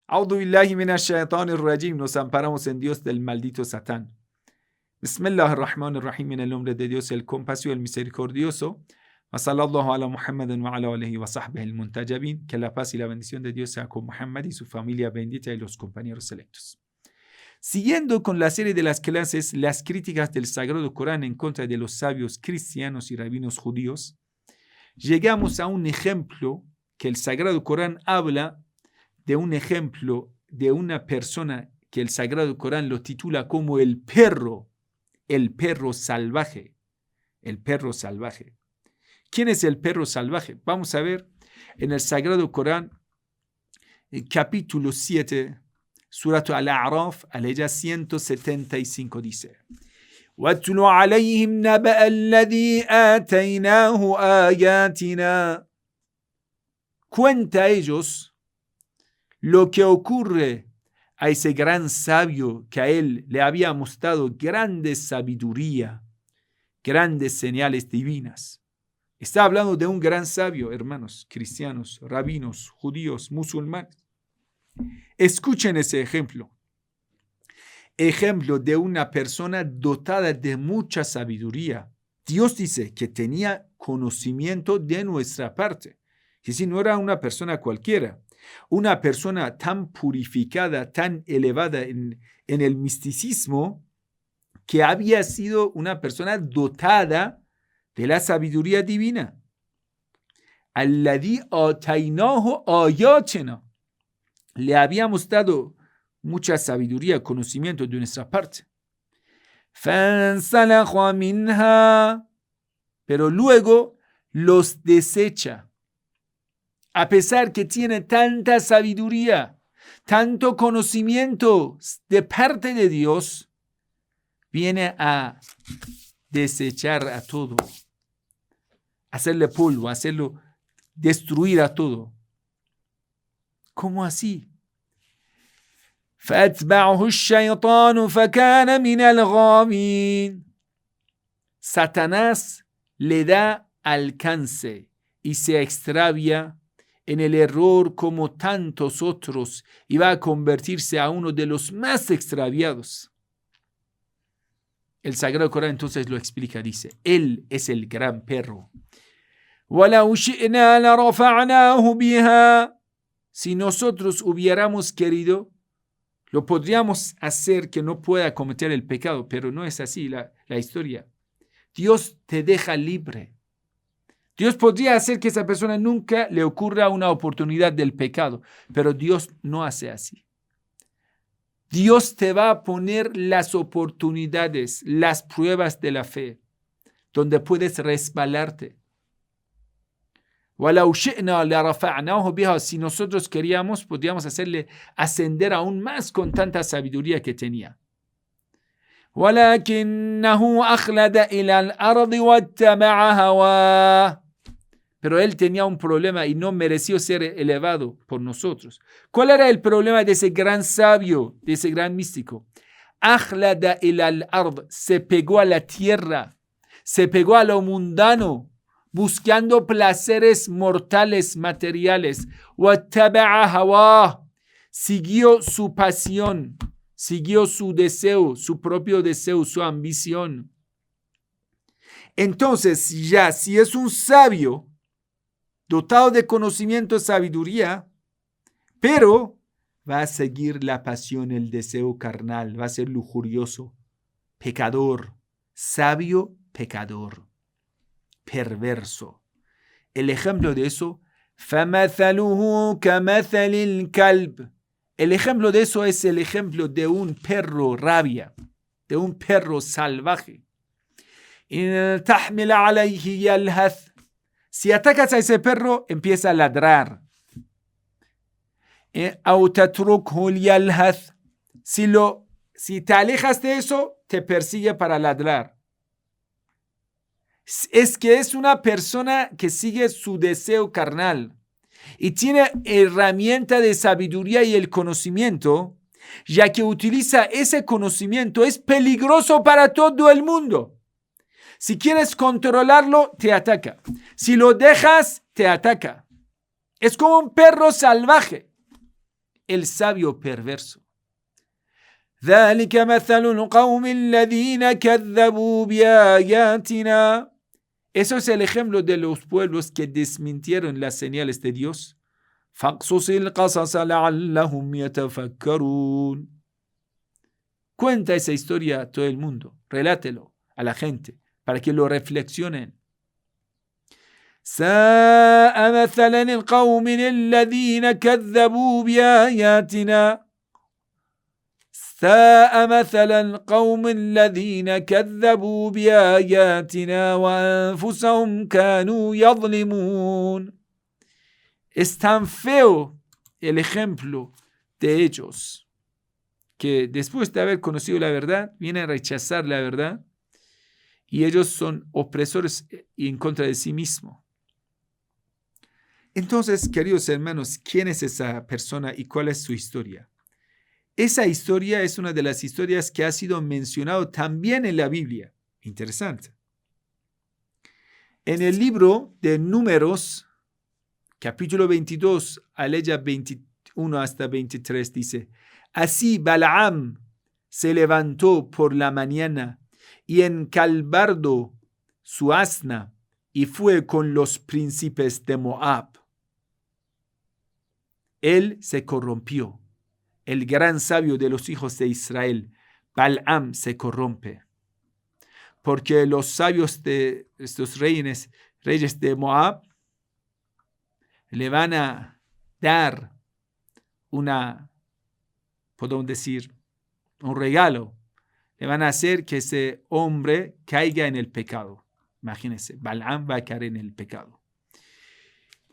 A'udhu billahi minash shaitanir rajim. Nos amparamos en Dios del maldito Satán. Bismillahirrahmanirrahim. En el nombre de Dios, el compasivo, el misericordioso. Wa sallallahu ala Muhammadin wa ala alihi wa sahbihi al-muntajabin. Que la paz y la bendición de Dios sea con Muhammad y su familia bendita y los compañeros selectos. Siguiendo con la serie de las clases, las críticas del Sagrado Corán en contra de los sabios cristianos y rabinos judíos, llegamos a un ejemplo que el Sagrado Corán habla de un ejemplo de una persona que el Sagrado Corán lo titula como el perro salvaje, el perro salvaje. ¿Quién es el perro salvaje? Vamos a ver en el Sagrado Corán, capítulo 7, Surat Al-A'raf, aleya 175 dice: وَاتْلُ عَلَيْهِمْ نَبَأَ الَّذِي آتَيْنَاهُ آيَاتِنَا. Cuenta a ellos lo que ocurre a ese gran sabio que a él le habíamos dado grande sabiduría, grandes señales divinas. Está hablando de un gran sabio, hermanos, cristianos, rabinos, judíos, musulmanes. Escuchen ese ejemplo. Ejemplo de una persona dotada de mucha sabiduría. Dios dice que tenía conocimiento de nuestra parte. Que si no era una persona cualquiera, una persona tan purificada, tan elevada en el misticismo, que había sido una persona dotada de la sabiduría divina. Alladhi atainahu ayatina. Le habíamos dado mucha sabiduría, conocimiento de nuestra parte. Fansalakha minha. Pero luego los desecha. A pesar que tiene tanta sabiduría, tanto conocimiento de parte de Dios, viene a desechar a todo, hacerle polvo, hacerlo destruir a todo. ¿Cómo así? فَأَتْبَعَهُ الشَّيْطَانُ فَكَانَ مِنَ الْغَاوِينَ. Satanás le da alcance y se extravia en el error como tantos otros y va a convertirse a uno de los más extraviados. El Sagrado Corán entonces lo explica, dice: Él es el gran perro. وَلَوْ شِئْنَا لَرَفَعْنَاهُ بِهَا. Si nosotros hubiéramos querido, lo podríamos hacer que no pueda cometer el pecado, pero no es así la historia. Dios te deja libre. Dios podría hacer que esa persona nunca le ocurra una oportunidad del pecado, pero Dios no hace así. Dios te va a poner las oportunidades, las pruebas de la fe, donde puedes resbalarte. وَلَوْ شِئْنَا لَرَفَعْنَاهُ بِهَا. Si nosotros queríamos, podríamos hacerle ascender aún más con tanta sabiduría que tenía. وَلَكِنَّهُ أَخْلَدَ إِلَى الْأَرْضِ وَاتَّبَعَ هَوَاهُ. Pero él tenía un problema y no mereció ser elevado por nosotros. ¿Cuál era el problema de ese gran sabio, de ese gran místico? أَخْلَدَ إِلَى الْأَرْضِ. Se pegó a la tierra, se pegó a lo mundano, buscando placeres mortales, materiales. وَاتَّبَعَ هَوَاهُ. Siguió su pasión, siguió su deseo, su propio deseo, su ambición. Entonces, ya si es un sabio, dotado de conocimiento y sabiduría, pero va a seguir la pasión, el deseo carnal, va a ser lujurioso, pecador, sabio, pecador, perverso. El ejemplo de eso, فَمَثَلُهُ كَمَثَلِ الْكَلْبِ. El ejemplo de eso es el ejemplo de un perro rabia, de un perro salvaje. إِن تَحْمِلَ عَلَيْهِ يَلْهَثْ. Si atacas a ese perro, empieza a ladrar. أَوْ تَتْرُكْهُ يَلْهَثْ. Si te alejas de eso, te persigue para ladrar. Es que es una persona que sigue su deseo carnal y tiene herramienta de sabiduría y el conocimiento, ya que utiliza ese conocimiento, es peligroso para todo el mundo. Si quieres controlarlo, te ataca. Si lo dejas, te ataca. Es como un perro salvaje. el sabio perverso. ذلك مثل القوم الذين كذبوا بآياتنا. Eso es el ejemplo de los pueblos que desmintieron las señales de Dios. فاقصص القصص لعلهم يتفكرون. Cuenta esa historia a todo el mundo, relátelo a la gente para que lo reflexionen. ساء مثلا القوم الذين كذبوا بآياتنا. ساء مثلا القوم الذين كذبوا بآياتنا وأنفسهم كانوا يظلمون. Es tan feo el ejemplo de ellos que después de haber conocido la verdad, vienen a rechazar la verdad y ellos son opresores en contra de sí mismos. Entonces, queridos hermanos, ¿quién es esa persona y cuál es su historia? Esa historia es una de las historias que ha sido mencionado también en la Biblia. Interesante. En el libro de Números, capítulo 22, aleya 21 hasta 23, dice: Así Balaam se levantó por la mañana y encalbardó su asna y fue con los príncipes de Moab. Él se corrompió. El gran sabio de los hijos de Israel, Balaam, se corrompe. Porque los sabios de estos reyes de Moab le van a dar podemos decir, un regalo. Le van a hacer que ese hombre caiga en el pecado. Imagínense, Balaam va a caer en el pecado.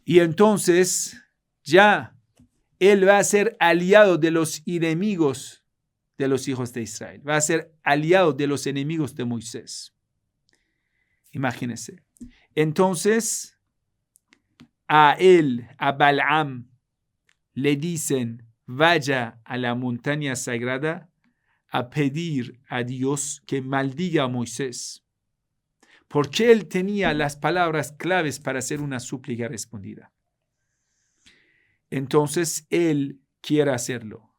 Y entonces ya él va a ser aliado de los enemigos de los hijos de Israel. Va a ser aliado de los enemigos de Moisés. Imagínense. Entonces, a Balaam, le dicen: vaya a la montaña sagrada a pedir a Dios que maldiga a Moisés. Porque él tenía las palabras claves para hacer una súplica respondida. Entonces él quiere hacerlo.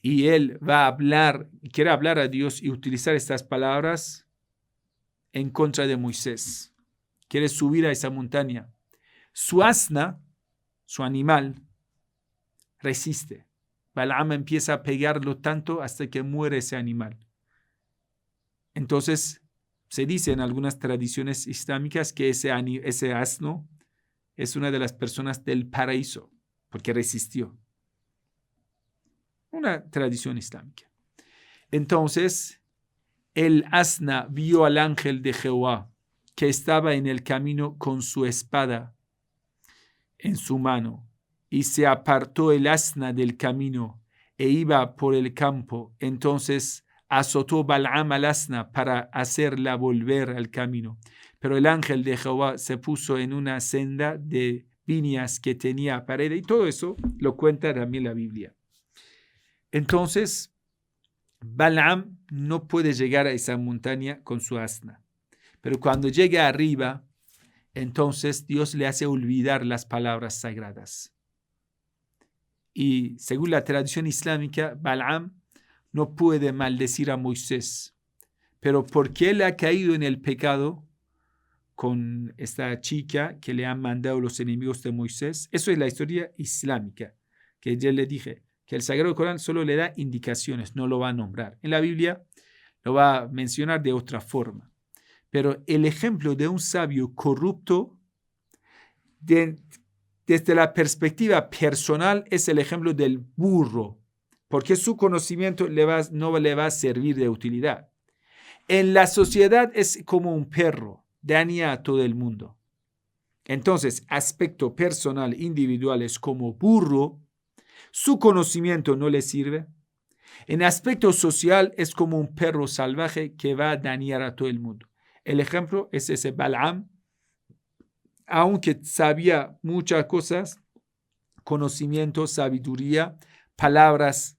Y él va a hablar, quiere hablar a Dios y utilizar estas palabras en contra de Moisés. Quiere subir a esa montaña. Su asna, su animal, resiste. Balaam empieza a pegarlo tanto hasta que muere ese animal. Entonces se dice en algunas tradiciones islámicas que ese asno es una de las personas del paraíso, porque resistió. Una tradición islámica. Entonces, el asna vio al ángel de Jehová, que estaba en el camino con su espada en su mano, y se apartó el asna del camino e iba por el campo. Entonces azotó Balaam al asna para hacerla volver al camino. Pero el ángel de Jehová se puso en una senda de viñas que tenía pared, y todo eso lo cuenta también la Biblia. Entonces, Balaam no puede llegar a esa montaña con su asna. Pero cuando llega arriba, entonces Dios le hace olvidar las palabras sagradas. Y según la tradición islámica, Balaam no puede maldecir a Moisés. Pero porque él ha caído en el pecado con esta chica que le han mandado los enemigos de Moisés, eso es la historia islámica, que ya le dije, que el Sagrado Corán solo le da indicaciones, no lo va a nombrar. En la Biblia lo va a mencionar de otra forma. Pero el ejemplo de un sabio corrupto, desde la perspectiva personal, es el ejemplo del burro, porque su conocimiento no le va a servir de utilidad. En la sociedad es como un perro, daña a todo el mundo. Entonces, aspecto personal, individual, es como burro, su conocimiento no le sirve. En aspecto social es como un perro salvaje que va a dañar a todo el mundo. El ejemplo es ese Balaam, aunque sabía muchas cosas, conocimiento, sabiduría, palabras,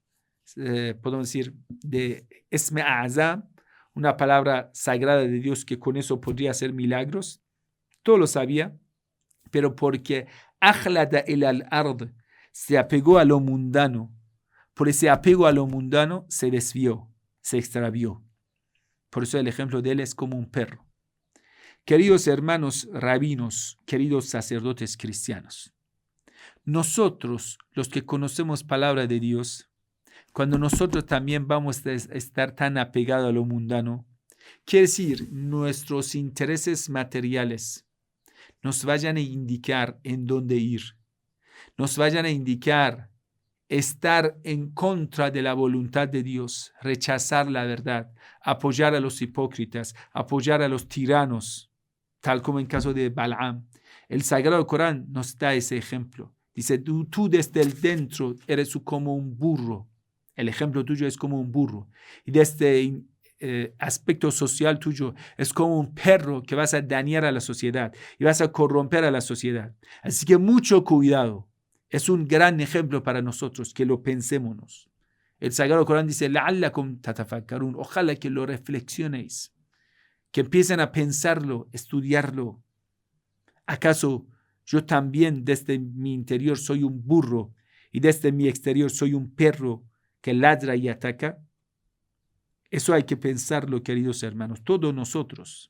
podemos decir, de Esme Azam, una palabra sagrada de Dios que con eso podría hacer milagros, todo lo sabía, pero porque Ajlada el al-ard, se apegó a lo mundano. Por ese apego a lo mundano se desvió, se extravió. Por eso el ejemplo de él es como un perro. Queridos hermanos rabinos, queridos sacerdotes cristianos, nosotros, los que conocemos palabra de Dios, cuando nosotros también vamos a estar tan apegados a lo mundano, quiere decir, nuestros intereses materiales nos vayan a indicar en dónde ir, nos vayan a indicar estar en contra de la voluntad de Dios, rechazar la verdad, apoyar a los hipócritas, apoyar a los tiranos, tal como en caso de Balaam. El Sagrado Corán nos da ese ejemplo. Dice, tú desde el dentro eres como un burro. El ejemplo tuyo es como un burro. Y desde aspecto social tuyo es como un perro que vas a dañar a la sociedad y vas a corromper a la sociedad. Así que mucho cuidado. Es un gran ejemplo para nosotros, que lo pensémonos. El Sagrado Corán dice, لَعَلَّكُمْ تَتَفَكَّرُونَ. Ojalá que lo reflexionéis, que empiecen a pensarlo, estudiarlo. ¿Acaso yo también desde mi interior soy un burro y desde mi exterior soy un perro que ladra y ataca? Eso hay que pensarlo, queridos hermanos, todos nosotros.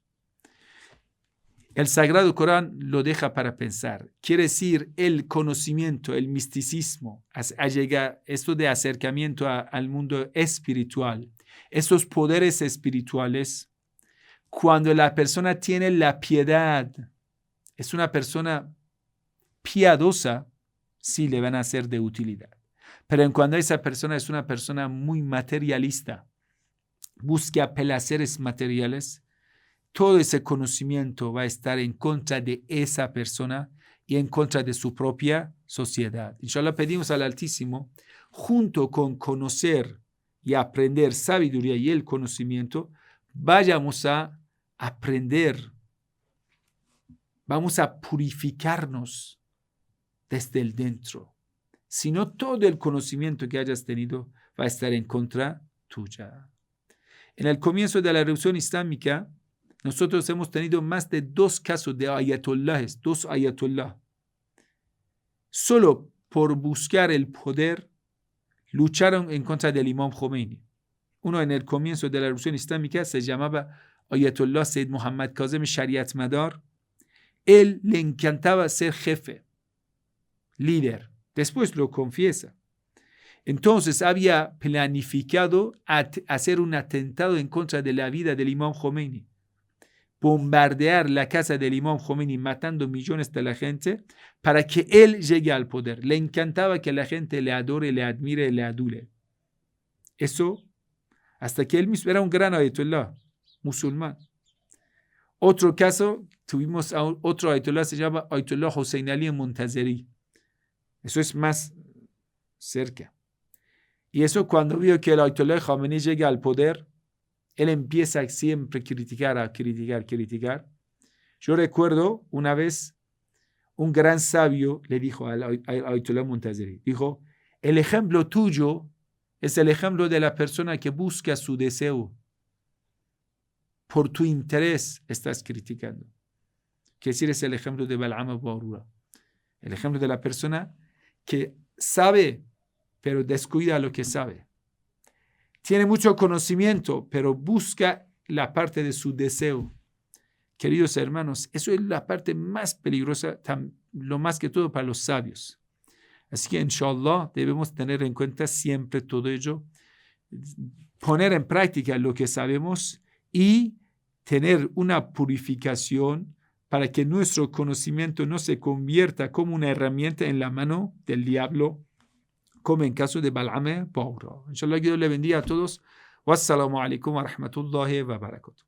El Sagrado Corán lo deja para pensar. Quiere decir el conocimiento, el misticismo, a llegar, esto de acercamiento al mundo espiritual, esos poderes espirituales, cuando la persona tiene la piedad, es una persona piadosa, sí le van a ser de utilidad. Pero cuando esa persona es una persona muy materialista, busca placeres materiales, todo ese conocimiento va a estar en contra de esa persona y en contra de su propia sociedad. Inshallah, pedimos al Altísimo, junto con conocer y aprender sabiduría y el conocimiento, vayamos a aprender, vamos a purificarnos desde el dentro. Si no, todo el conocimiento que hayas tenido va a estar en contra tuya. En el comienzo de la Revolución Islámica, nosotros hemos tenido más de 2 casos de ayatollahes, 2 ayatollah. Solo por buscar el poder, lucharon en contra del Imam Khomeini. Uno en el comienzo de la Revolución Islámica se llamaba Ayatollah Sayyid Muhammad Kazem Shariat Madar. Él le encantaba ser jefe, líder. Después lo confiesa. Entonces había planificado hacer un atentado en contra de la vida del Imam Khomeini. Bombardear la casa del Imam Khomeini, matando millones de la gente, para que él llegue al poder. Le encantaba que la gente le adore, le admire, le adule. Eso, hasta que él mismo era un gran ayatollah, musulmán. Otro caso, tuvimos a otro ayatollah, se llama Ayatollah Hussein Ali Muntazeri. Eso es más cerca. Y eso, cuando vio que el ayatollah Khomeini llega al poder, él empieza siempre a criticar. Yo recuerdo una vez, un gran sabio le dijo al ayatollah Muntazeri, dijo, el ejemplo tuyo es el ejemplo de la persona que busca su deseo. Por tu interés estás criticando. Quiere decir, es el ejemplo de Balaam Abu Arura. El ejemplo de la persona que sabe, pero descuida lo que sabe. Tiene mucho conocimiento, pero busca la parte de su deseo. Queridos hermanos, eso es la parte más peligrosa, lo más que todo para los sabios. Así que, inshallah, debemos tener en cuenta siempre todo ello, poner en práctica lo que sabemos y tener una purificación para que nuestro conocimiento no se convierta como una herramienta en la mano del diablo, como en caso de Balaam Baura. Inshallah, que Dios le bendiga a todos. Wassalamu alaikum wa rahmatullahi wa barakatuh.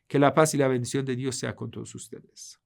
Que la paz y la bendición de Dios sea con todos ustedes.